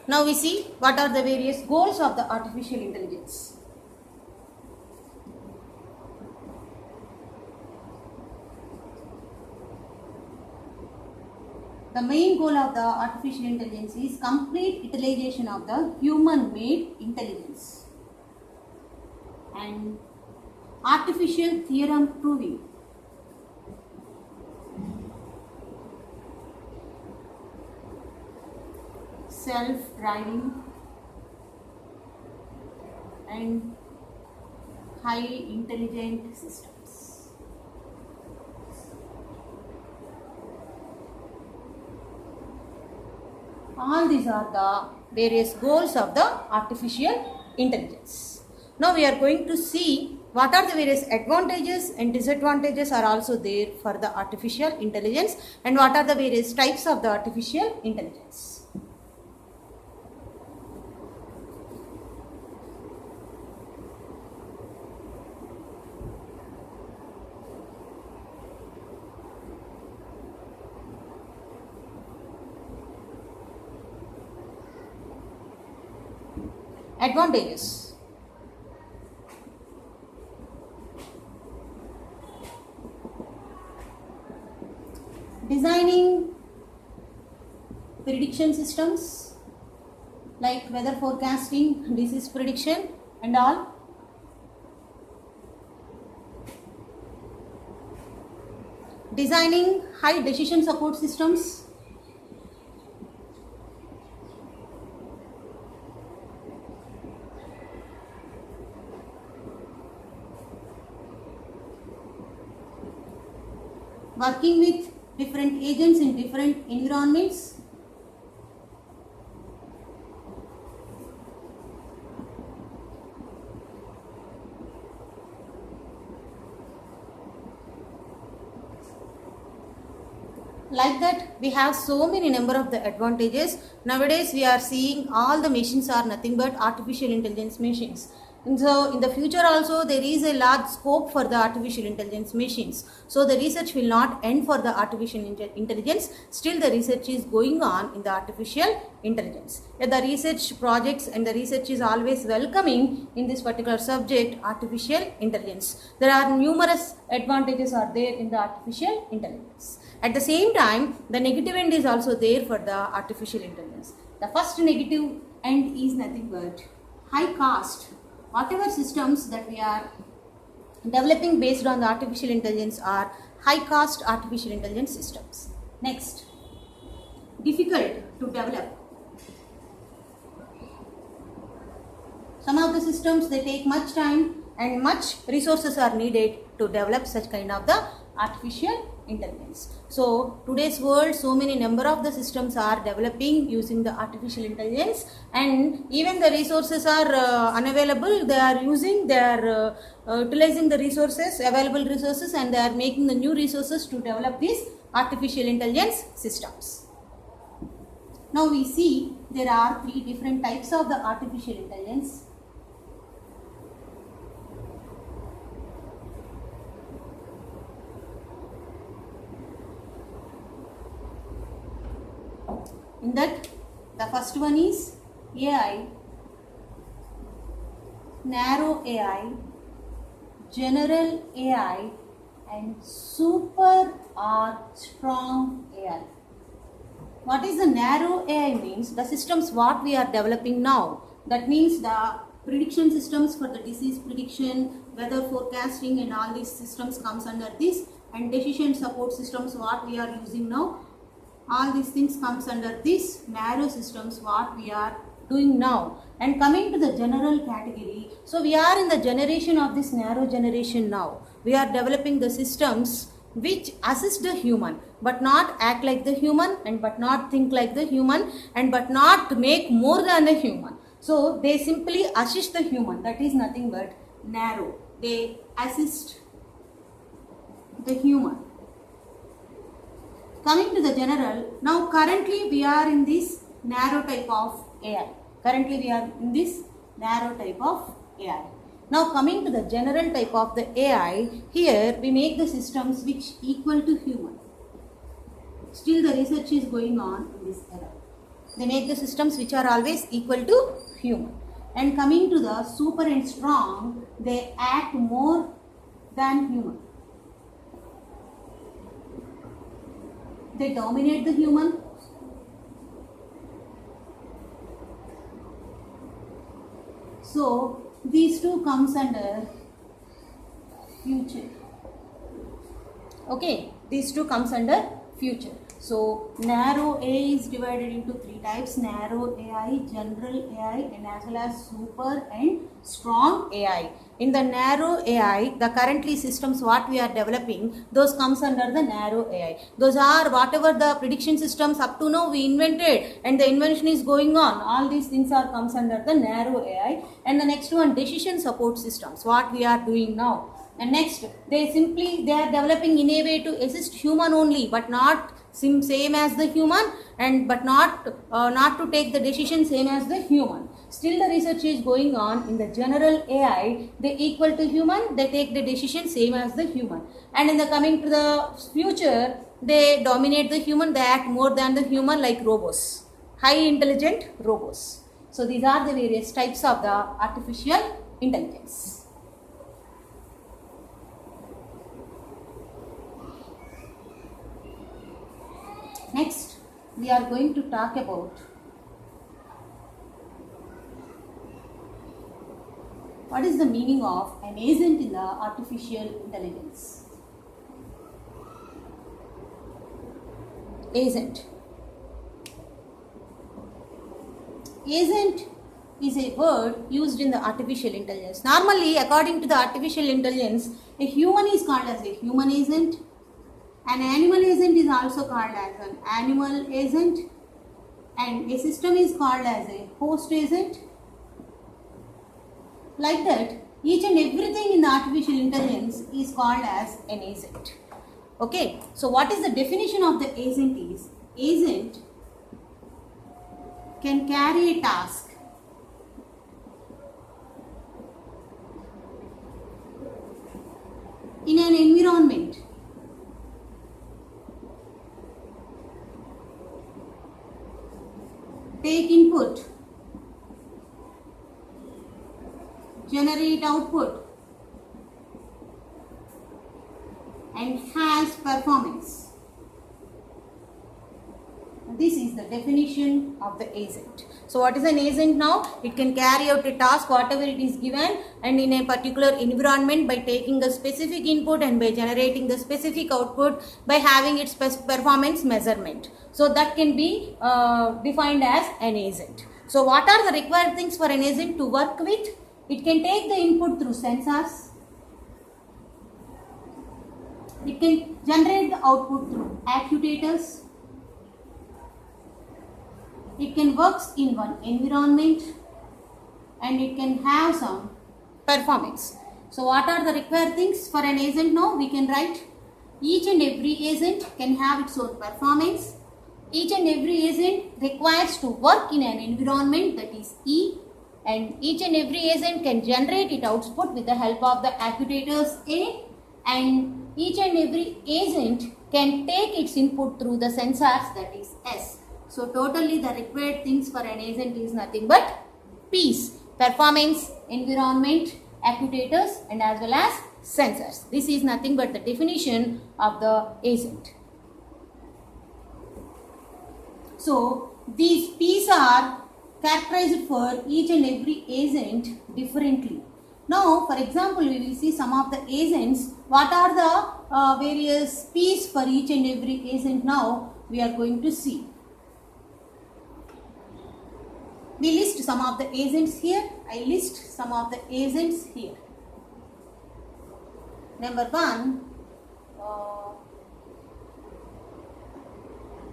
Now we see what are the various goals of the artificial intelligence. The main goal of the artificial intelligence is complete utilization of the human-made intelligence and artificial theorem proving self-driving and highly intelligent systems. All these are the various goals of the artificial intelligence. Now we are going to see what are the various advantages and disadvantages are also there for the artificial intelligence and what are the various types of the artificial intelligence. Advantages. Designing prediction systems like weather forecasting, disease prediction and all. Designing high decision support systems. Working with different agents in different environments. Like that, we have so many number of the advantages. Nowadays, we are seeing all the machines are nothing but artificial intelligence machines. And so, in the future also, there is a large scope for the artificial intelligence machines. So, the research will not end for the artificial intelligence. Still, the research is going on in the artificial intelligence. The research projects and the research is always welcoming in this particular subject, artificial intelligence. There are numerous advantages are there in the artificial intelligence. At the same time, the negative end is also there for the artificial intelligence. The first negative end is nothing but high cost. Whatever systems that we are developing based on the artificial intelligence are high cost artificial intelligence systems. Next, difficult to develop. Some of the systems they take much time and much resources are needed to develop such kind of the artificial intelligence. So today's world, so many number of the systems are developing using the artificial intelligence, and even the resources are unavailable. They are utilizing the resources, available resources, and they are making the new resources to develop these artificial intelligence systems. Now we see there are 3 different types of the artificial intelligence. In that, the first one is AI, narrow AI, general AI and super or strong AI. What is the narrow AI means? The systems what we are developing now. That means the prediction systems for the disease prediction, weather forecasting and all these systems comes under this, and decision support systems what we are using now. All these things comes under this narrow systems what we are doing now. And coming to the general category, so we are in the generation of this narrow generation now. We are developing the systems which assist the human but not act like the human and but not think like the human and but not make more than a human. So they simply assist the human. That is nothing but narrow. They assist the human. Coming to the general, now currently we are in this narrow type of AI. Currently we are in this narrow type of AI. Now coming to the general type of the AI, here we make the systems which equal to human. Still the research is going on in this era. They make the systems which are always equal to human. And coming to the super and strong, they act more than human. They dominate the human. So these two comes under future. Okay, these two comes under future. So narrow A is divided into three types: narrow AI, general AI, and as well as super and strong AI. In the narrow AI, the currently systems what we are developing, those comes under the narrow AI. Those are whatever the prediction systems up to now we invented and the invention is going on. All these things are comes under the narrow AI. And the next one, decision support systems, what we are doing now. And next, they are developing in a way to assist human only, but not same as the human, and but not to take the decision same as the human. Still the research is going on. In the general AI, they equal to human, they take the decision same as the human. And in the coming to the future, they dominate the human, they act more than the human, like robots, high intelligent robots. So these are the various types of the artificial intelligence. Next, we are going to talk about what is the meaning of an agent in the artificial intelligence. Agent. Agent is a word used in the artificial intelligence. Normally, according to the artificial intelligence, a human is called as a human agent. An animal agent is also called as an animal agent, and a system is called as a host agent. Like that, each and everything in the artificial intelligence is called as an agent. Okay, so what is the definition of the agent is? Agent can carry a task in an environment take input, generate output, and has performance. This is the definition of the agent. So what is an agent now? It can carry out a task whatever it is given and in a particular environment by taking a specific input and by generating the specific output by having its performance measurement. So that can be defined as an agent. So what are the required things for an agent to work with? It can take the input through sensors. It can generate the output through actuators. It can work in one environment and it can have some performance. So what are the required things for an agent now? We can write each and every agent can have its own performance. Each and every agent requires to work in an environment, that is E, and each and every agent can generate its output with the help of the actuators A, and each and every agent can take its input through the sensors, that is S. So totally the required things for an agent is nothing but P's: performance, environment, actuators, and as well as sensors. This is nothing but the definition of the agent. So these P's are characterized for each and every agent differently. Now, for example, we will see some of the agents. What are the various P's for each and every agent now we are going to see. We list some of the agents here. I list some of the agents here. Number 1,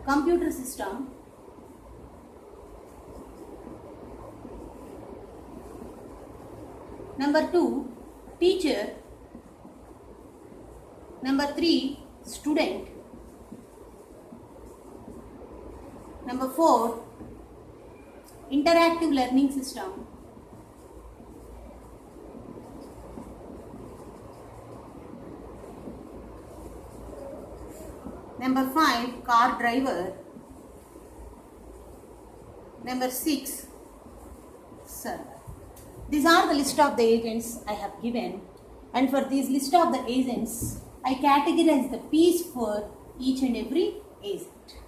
computer system. Number 2, teacher. Number 3, student. Number 4, interactive learning system. Number 5, car driver. Number 6, server. These are the list of the agents I have given, and for this list of the agents, I categorize the P's for each and every agent.